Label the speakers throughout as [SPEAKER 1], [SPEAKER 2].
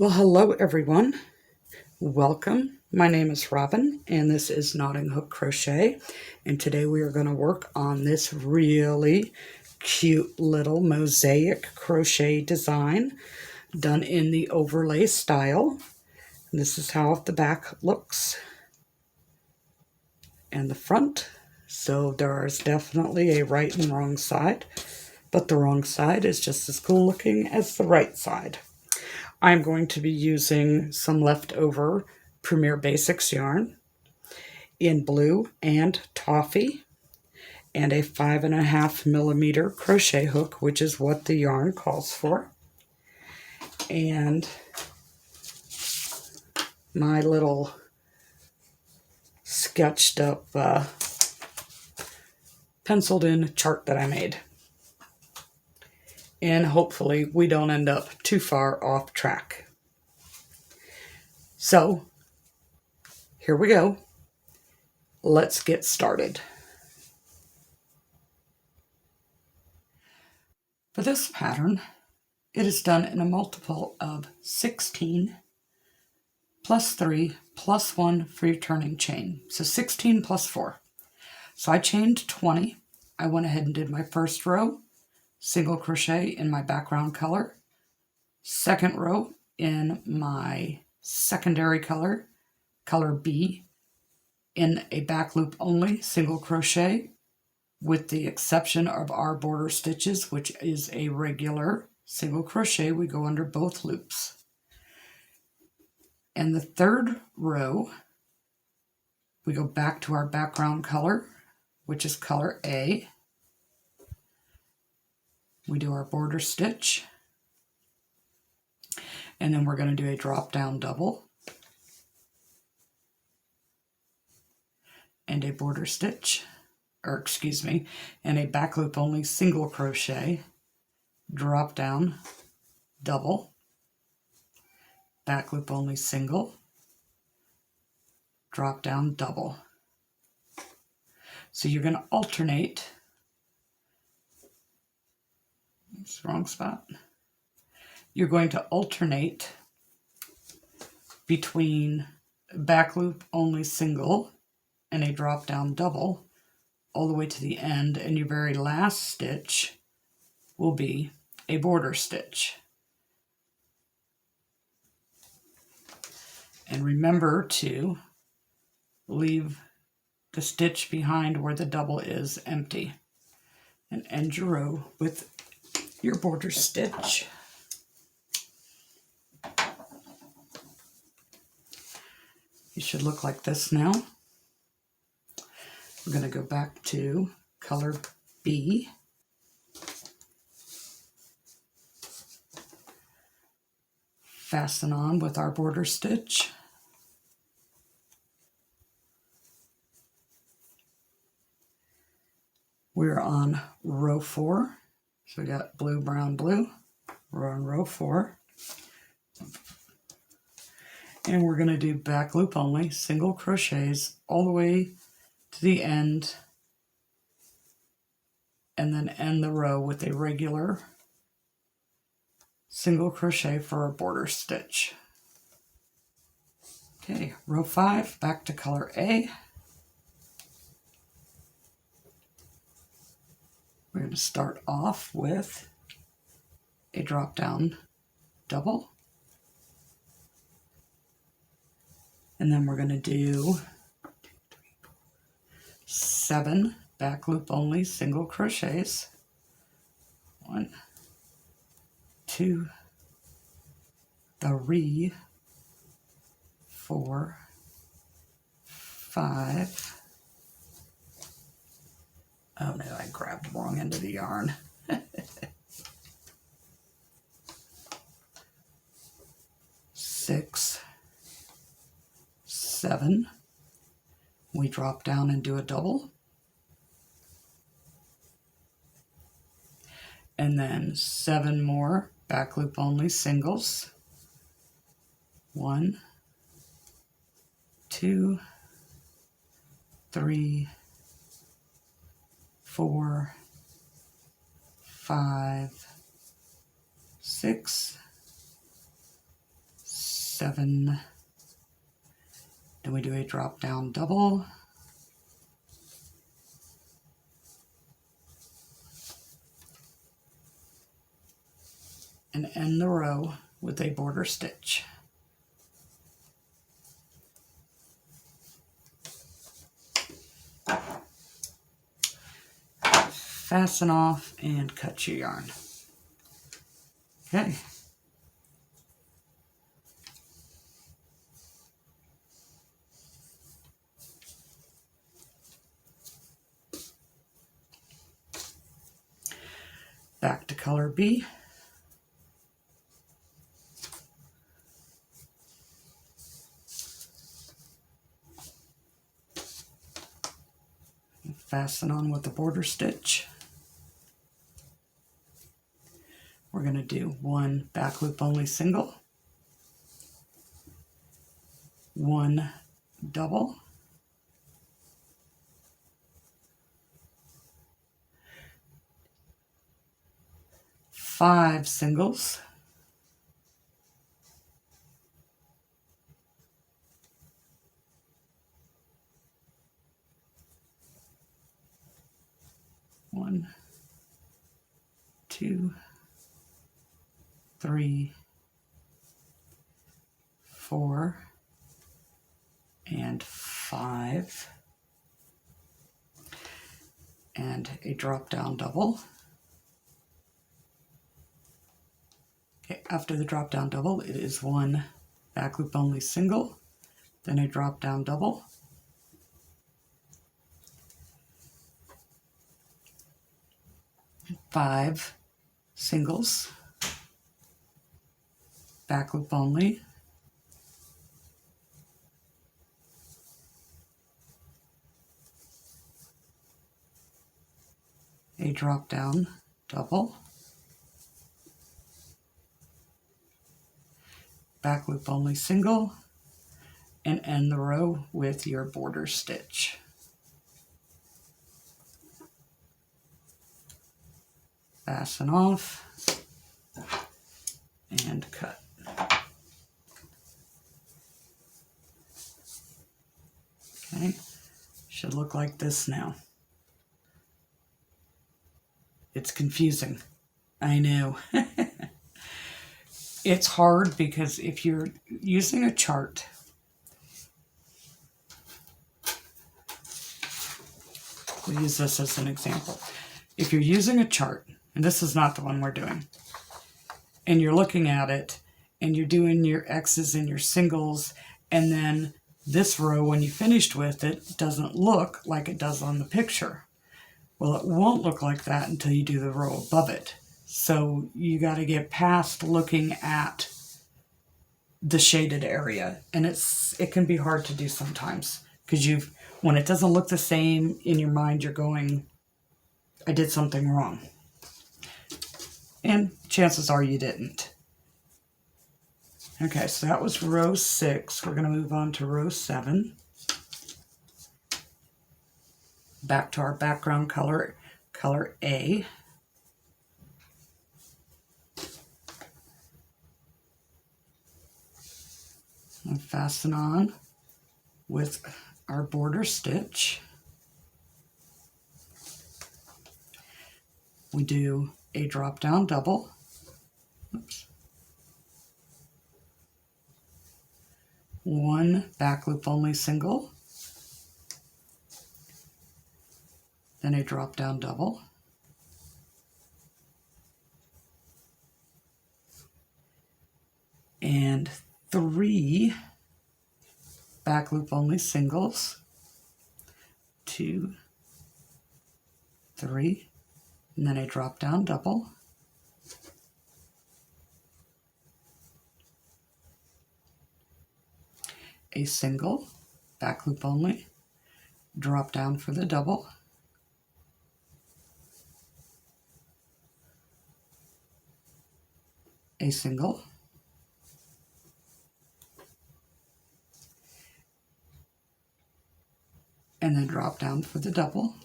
[SPEAKER 1] Well, hello everyone. Welcome. My name is Robin and this is Knotting Hook Crochet, and today we are going to work on this really cute little mosaic crochet design done in the overlay style. This is how the back looks and the front. So there is definitely a right and wrong side, but the wrong side is just as cool looking as the right side. I'm going to be using some leftover Premier Basics yarn in blue and toffee, and a 5.5mm crochet hook, which is what the yarn calls for, and my little sketched up penciled in chart that I made. And hopefully we don't end up too far off track. So here we go. Let's get started. For this pattern, it is done in a multiple of 16 plus 3 plus 1 for your turning chain. So 16 plus 4. So I chained 20. I went ahead and did my first row, single crochet in my background color, second row in my secondary color, color B, in a back loop only, single crochet, with the exception of our border stitches, which is a regular single crochet. We go under both loops. And the third row, we go back to our background color, which is color A. We do our border stitch, and then we're going to do a drop down double and a border stitch, or excuse me, and a back loop only single crochet, drop down double, back loop only single, drop down double. So you're going to alternate. It's the wrong spot. You're going to alternate between back loop only single and a drop down double all the way to the end, and your very last stitch will be a border stitch. And remember to leave the stitch behind where the double is empty, and end your row with your border stitch. It should look like this now. We're going to go back to color B. Fasten on with our border stitch. We're on row 4. So we got blue, brown, blue. We're on row 4. And we're going to do back loop only, single crochets all the way to the end, and then end the row with a regular single crochet for a border stitch. Okay, row 5, back to color A. We're going to start off with a drop down double. And then we're going to do 7 back loop only single crochets. 1, 2, 3, 4, 5. Oh no, I grabbed the wrong end of the yarn. 6, 7. We drop down and do a double. And then 7 more back loop only singles. 1, 2, 3, 4, 5, 6, 7, then we do a drop down double, and end the row with a border stitch. Fasten off and cut your yarn. Okay. Back to color B. Fasten on with the border stitch. We're going to do 1 back loop only single, 1 double, 5 singles, 1, 2, 3, 4, and 5, and a drop down double. Okay, after the drop down double, it is 1 back loop only single, then a drop down double, 5 singles, back loop only, a drop down double, back loop only single, and end the row with your border stitch. Fasten off and cut. Okay, should look like this now. It's confusing, I know. It's hard because if you're using a chart, we'll use this as an example. If you're using a chart, and this is not the one we're doing, and you're looking at it, and you're doing your X's and your singles, and then this row, when you finished with it, doesn't look like it does on the picture. Well, it won't look like that until you do the row above it. So you got to get past looking at the shaded area, and it can be hard to do sometimes because when it doesn't look the same in your mind, you're going, I did something wrong. And chances are you didn't. Okay, so that was row 6. We're going to move on to row 7. Back to our background color, color A. And fasten on with our border stitch. We do a drop down double. Oops. 1 back loop only single, then a drop down double, and 3 back loop only singles, 2, 3, and then a drop down double, a single, back loop only, drop down for the double, a single, and then drop down for the double,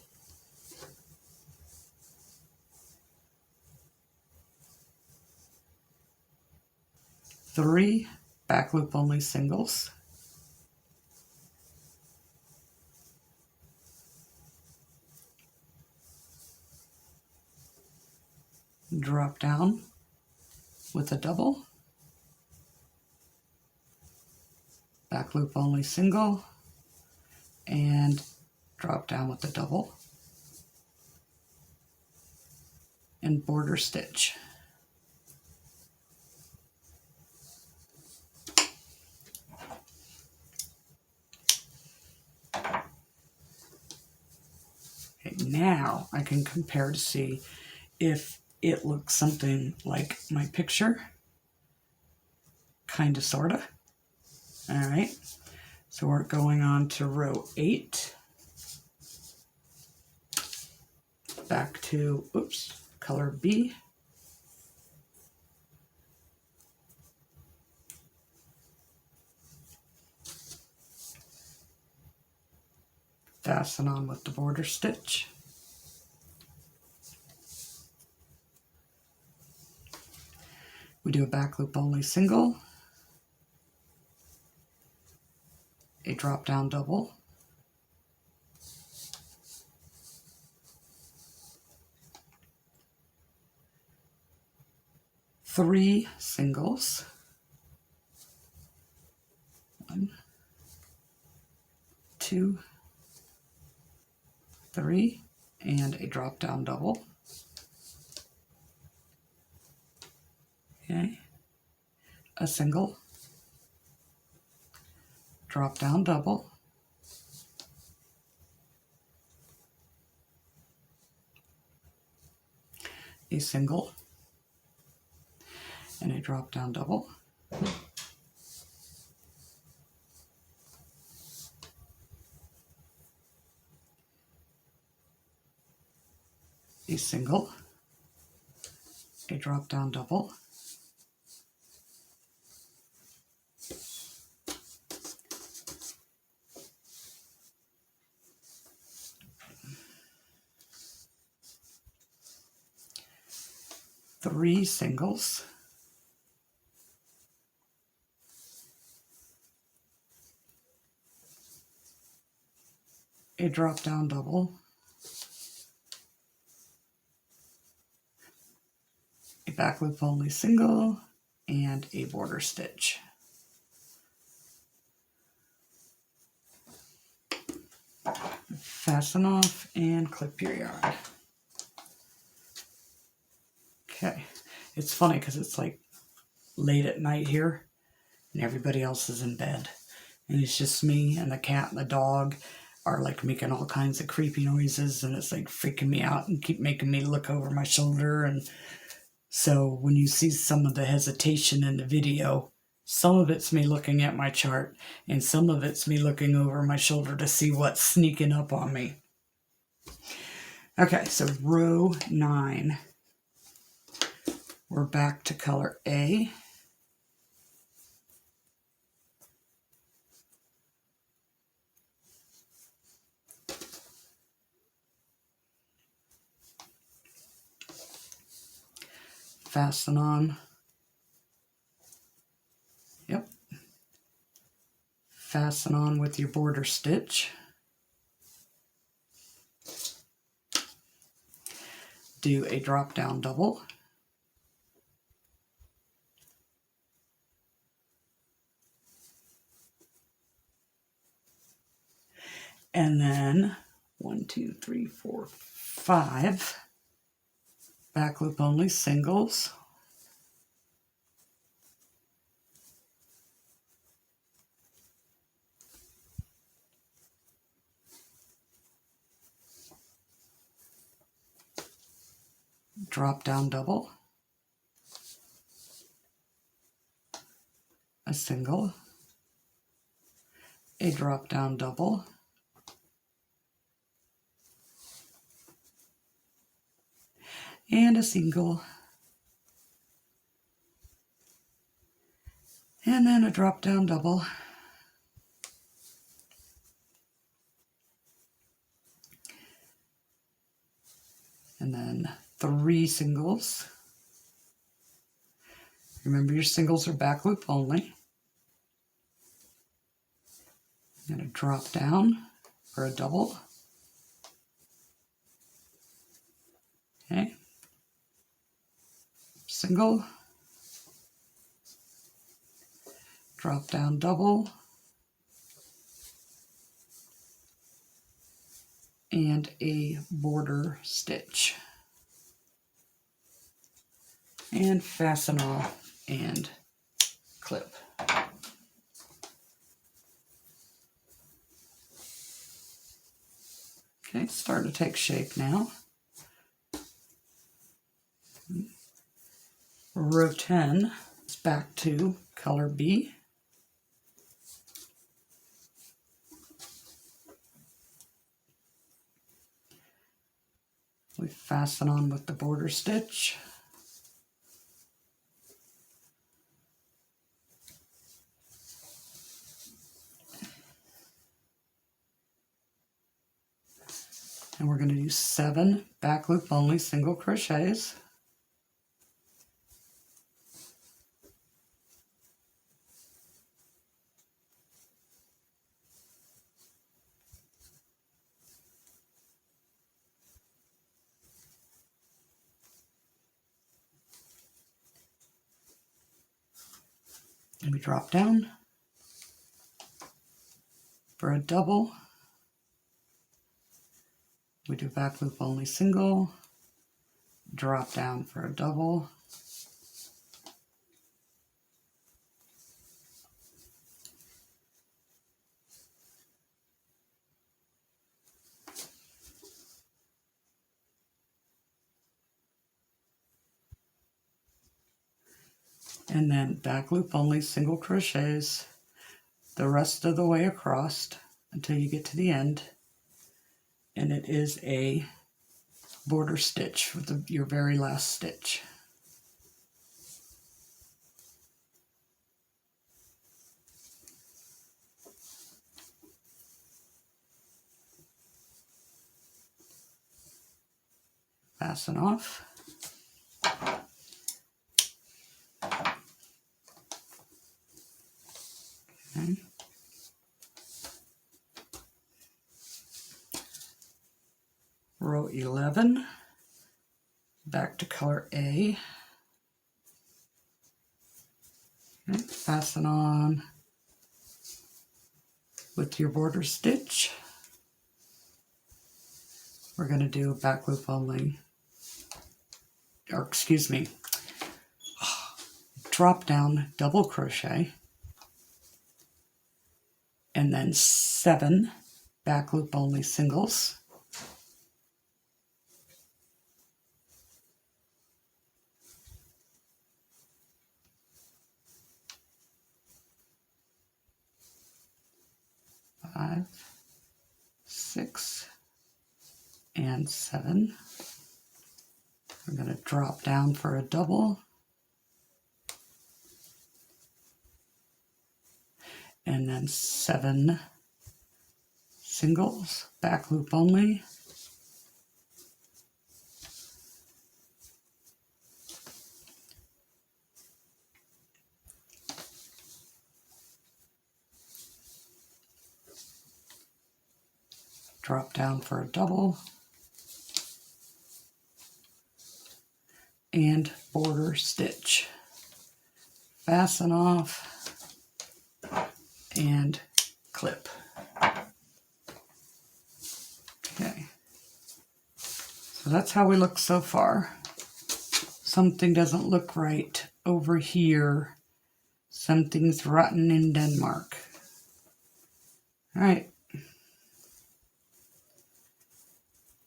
[SPEAKER 1] three back loop only singles, drop down with a double, back loop only single, and drop down with a double, and border stitch. Okay, now I can compare to see if it looks something like my picture, kind of, sort of. All right, so we're going on to row 8, back to, oops, color B, fasten on with the border stitch, we do a back loop only single, a drop down double, three singles, 1, 2, 3, and a drop down double. Okay, a single, drop down double, a single, and a drop down double, a single, a drop down double, three singles, a drop down double, a back loop only single, and a border stitch. Fasten off and clip your yarn. Okay, it's funny because it's like late at night here and everybody else is in bed, and it's just me and the cat and the dog are like making all kinds of creepy noises, and it's like freaking me out and keep making me look over my shoulder. And so when you see some of the hesitation in the video, some of it's me looking at my chart and some of it's me looking over my shoulder to see what's sneaking up on me. Okay, so row 9. We're back to color A. Fasten on. Yep. Fasten on with your border stitch. Do a drop down double. And then 1, 2, 3, 4, 5 back loop only singles, drop down double, a single, a drop down double, and a single, and then a drop down double, and then 3 singles. Remember, your singles are back loop only. I'm going to drop down for a double. Okay. Single. Drop down double. And a border stitch. And fasten off and clip. Okay, it's starting to take shape now. Row 10 is back to color B. We fasten on with the border stitch. And we're going to do 7 back loop only single crochets. And we drop down for a double. We do back loop only single, drop down for a double, and then back loop only single crochets the rest of the way across until you get to the end. And it is a border stitch with your very last stitch. Fasten off. Okay. Row 11, back to color A. Okay. Fasten on with your border stitch. We're going to do a back loop only, or excuse me, drop down double crochet, and then 7 back loop only singles. Five, 6, and 7. We're going to drop down for a double, and then 7 singles, back loop only. Drop down for a double, and border stitch. Fasten off and clip. Okay, so that's how we look so far. Something doesn't look right over here. Something's rotten in Denmark. All right.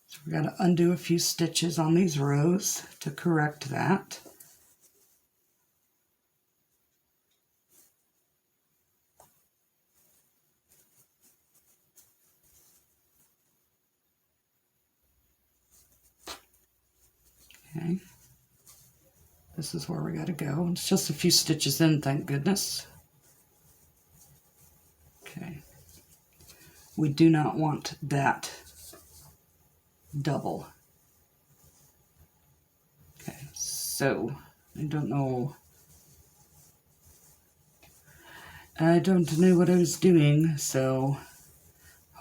[SPEAKER 1] So we got to undo a few stitches on these rows to correct that. Okay. This is where we got to go. It's just a few stitches in, thank goodness. Okay. We do not want that double. Okay, so I don't know what I was doing, so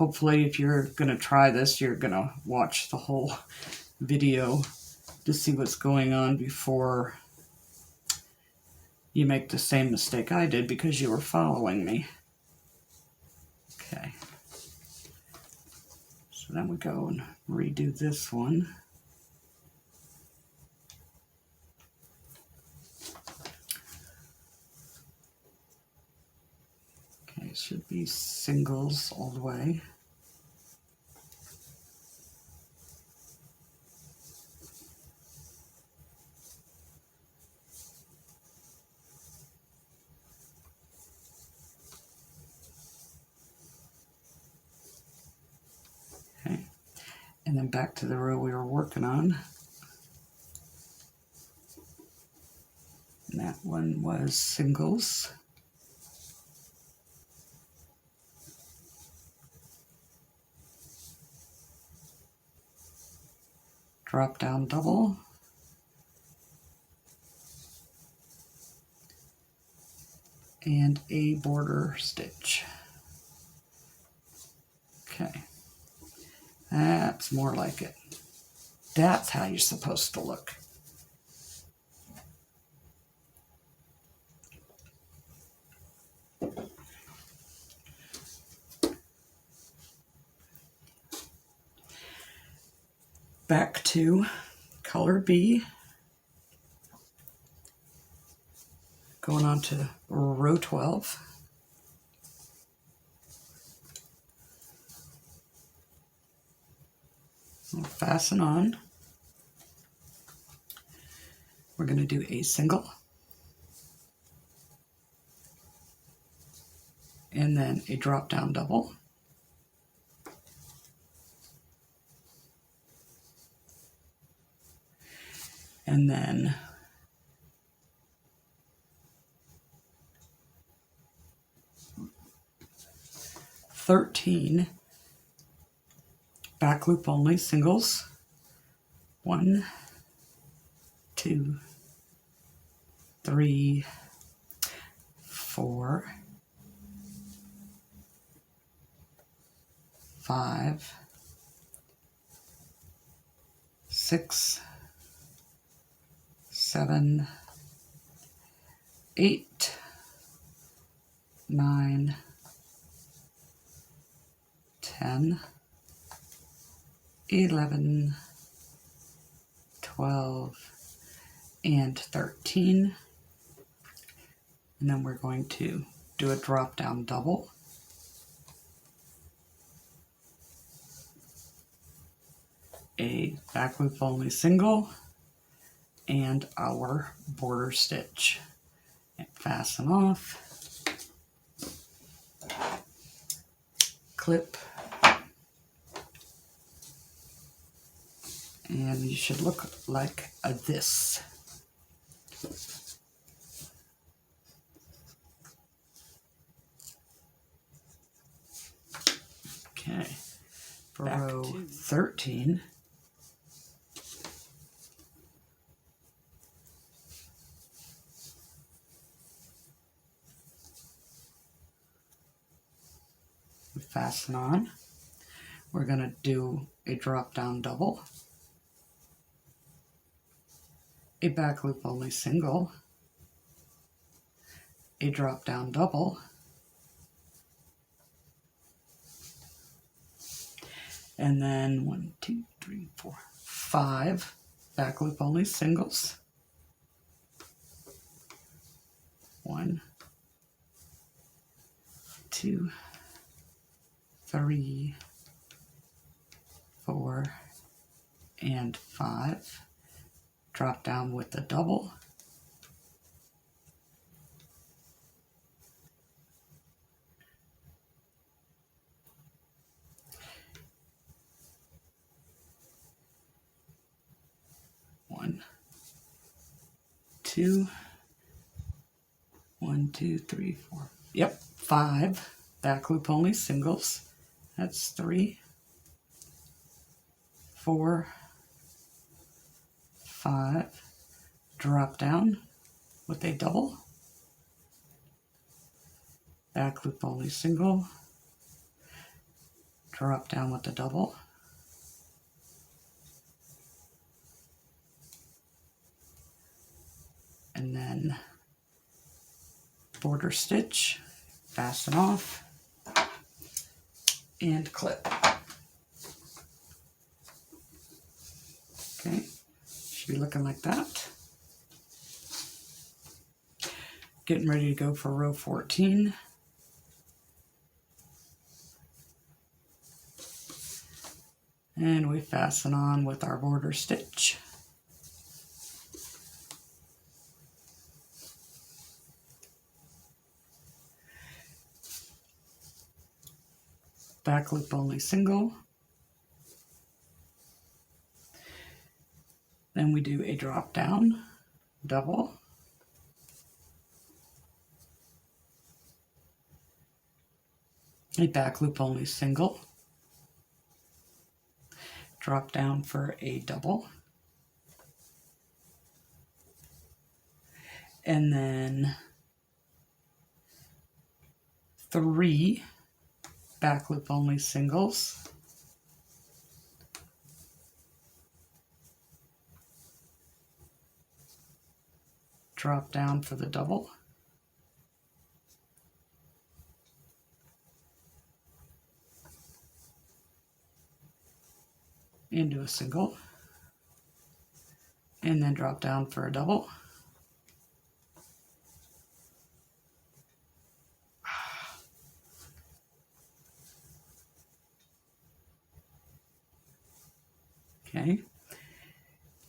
[SPEAKER 1] hopefully if you're going to try this, you're going to watch the whole video to see what's going on before you make the same mistake I did because you were following me. Okay. So then we go and redo this one. Okay, it should be singles all the way. Okay, and then back to the row we were working on. And that one was singles. Drop down double. And a border stitch. Okay. That's more like it. That's how you're supposed to look. Back to color B. Going on to row 12. We'll fasten on. We're going to do a single. And then a drop down double. And then (13) back loop only singles. 1, 2, 3, 4, 5, 6, 7, 8, 9, 10, 11, 12, and 13. And then we're going to do a drop down double. A back loop only single and our border stitch. And fasten off. Clip. And you should look like this. Okay, for row 13, we fasten on. We're going to do a drop down double, a back loop only single, a drop down double, and then 1, 2, 3, 4, 5 back loop only singles. 1, 2, 3, 4, and 5. Drop down with the double. One, two, 1, 2, 3, 4. Yep, 5 back loop only singles. That's 3, 4, 5. Drop down with a double. Back loop only single. drop down with the double, and then border stitch, fasten off, and clip. Okay, should be looking like that. Getting ready to go for row 14. And we fasten on with our border stitch. Back loop only single. Then we do a drop down, double, a back loop only single, drop down for a double, and then 3 back loop only singles, drop down for the double, into a single, and then drop down for a double, okay,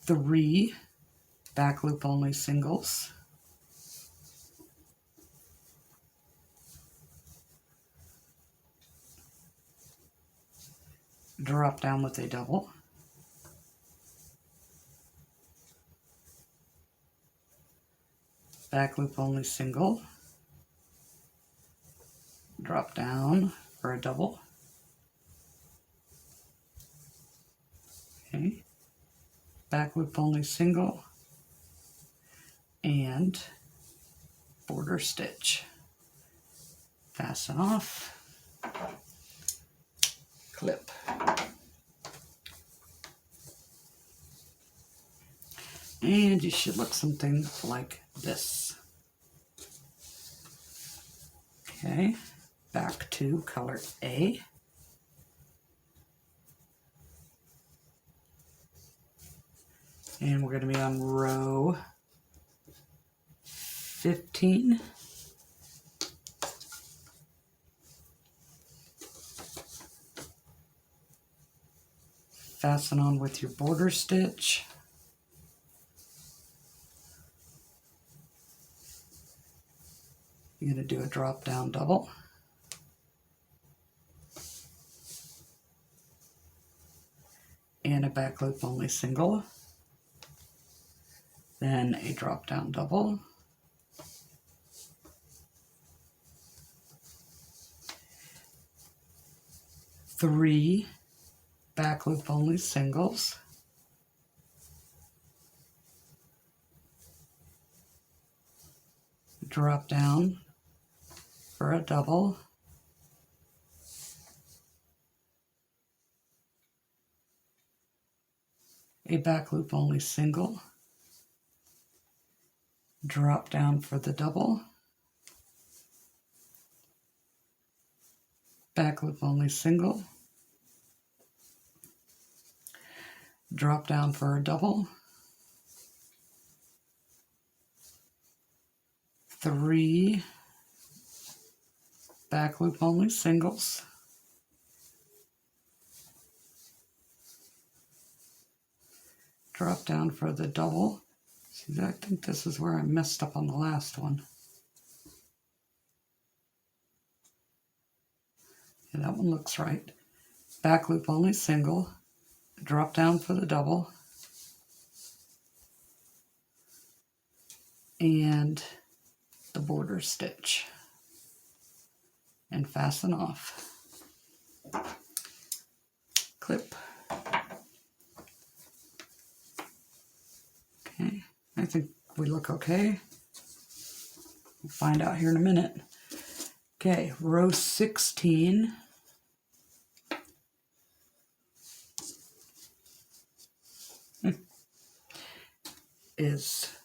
[SPEAKER 1] 3 back loop only singles, drop down with a double, back loop only single, drop down for a double, okay, back loop only single, and border stitch, fasten off, clip. And you should look something like this. Okay, back to color A. And we're going to be on row 15. Fasten on with your border stitch. You're going to do a drop down double. And a back loop only single. Then a drop down double. Three back loop only singles. Drop down for a double. A back loop only single. Drop down for the double. Back loop only single. Drop down for a double. 3 back loop only singles. Drop down for the double. See, I think this is where I messed up on the last one. Yeah, that one looks right. Back loop only single. Drop down for the double. And the border stitch. And fasten off. Clip. Okay, I think we look okay. We'll find out here in a minute. Okay, row 16. is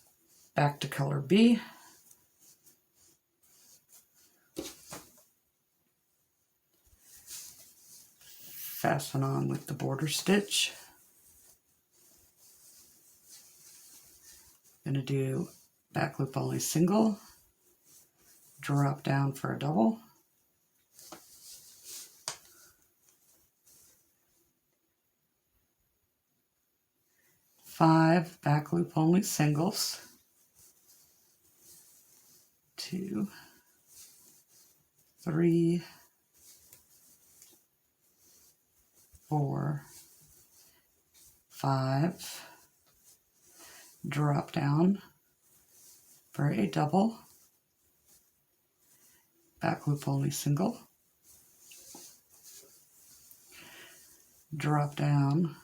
[SPEAKER 1] back to color B. Fasten on with the border stitch. Going to do back loop only single, drop down for a double, five back loop only singles, 2, 3, 4, 5, drop down for a double, back loop only single, drop down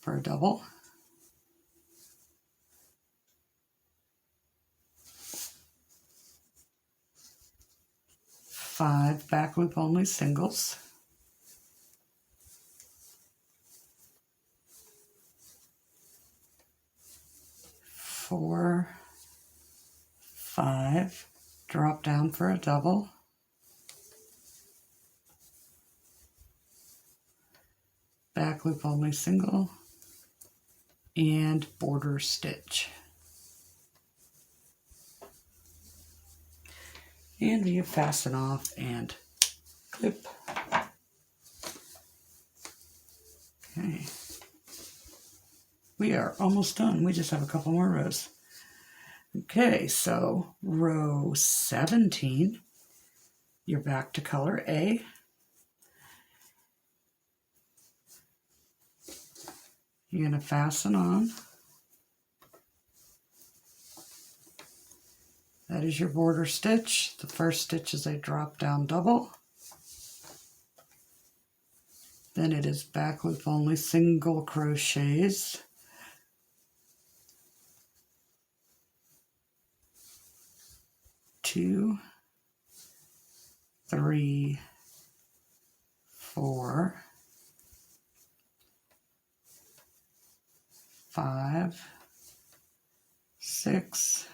[SPEAKER 1] for a double, five back loop only singles, 4, 5, drop down for a double, back loop only single, and border stitch. And you fasten off and clip. Okay. We are almost done. We just have a couple more rows. Okay, so row 17, you're back to color A. You're going to fasten on. That is your border stitch. The first stitch is a drop down double. Then it is back loop only single crochets. 2, 3, 4, 5, 6,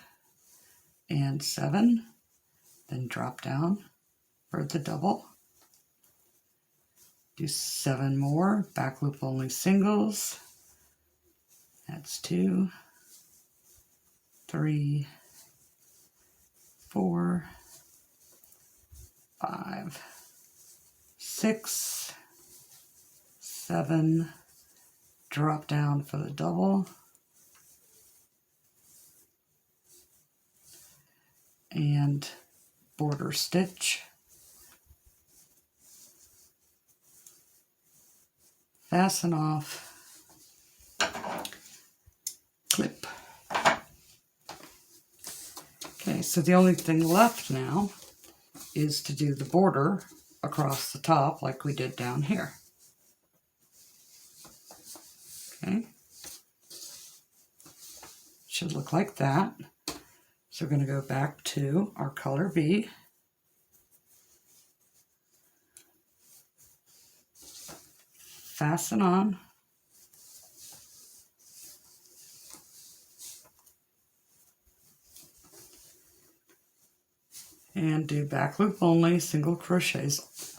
[SPEAKER 1] and 7. Then drop down for the double. Do 7 more back loop only singles. That's 2, 3, 4, 5, 6, 7, drop down for the double, and border stitch, fasten off, clip. Okay, so the only thing left now is to do the border across the top like we did down here. Okay, should look like that. So we're going to go back to our color B. Fasten on. And do back loop only single crochets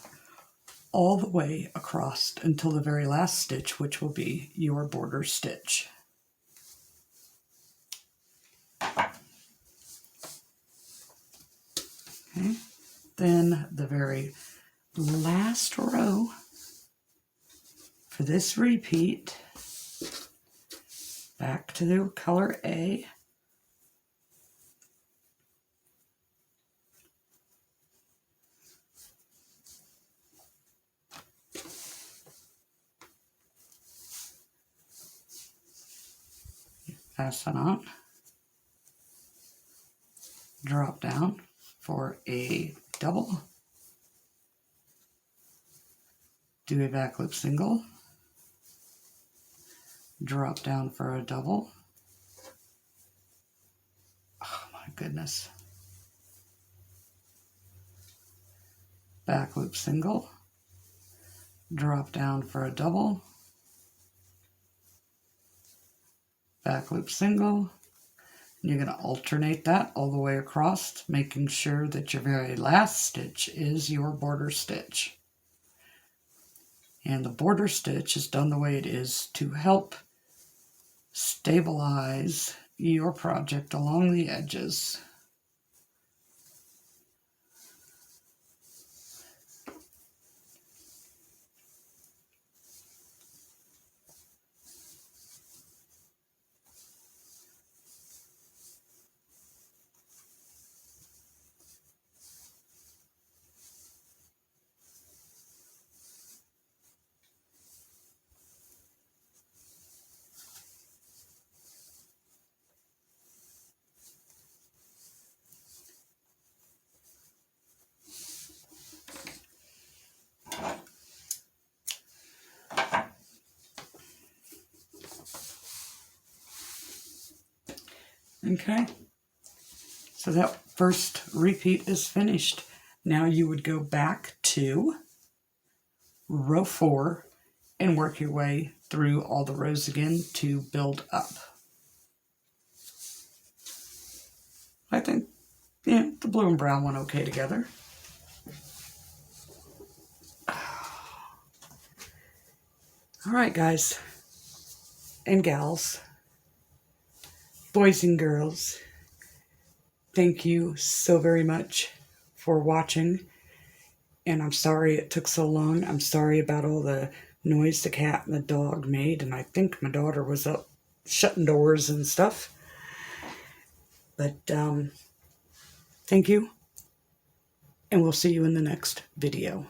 [SPEAKER 1] all the way across until the very last stitch, which will be your border stitch. Okay. Then the very last row for this repeat, back to the color A. Fasten on, drop down for a double, do a back loop single, drop down for a double. Oh my goodness. Back loop single, drop down for a double, back loop single. And you're going to alternate that all the way across, making sure that your very last stitch is your border stitch. And the border stitch is done the way it is to help stabilize your project along the edges. Okay, so that first repeat is finished. Now you would go back to row 4 and work your way through all the rows again to build up. I think, yeah, the blue and brown went okay together. All right, guys and gals, boys and girls, thank you so very much for watching. And I'm sorry it took so long. I'm sorry about all the noise the cat and the dog made. And I think my daughter was up shutting doors and stuff. But thank you. And we'll see you in the next video.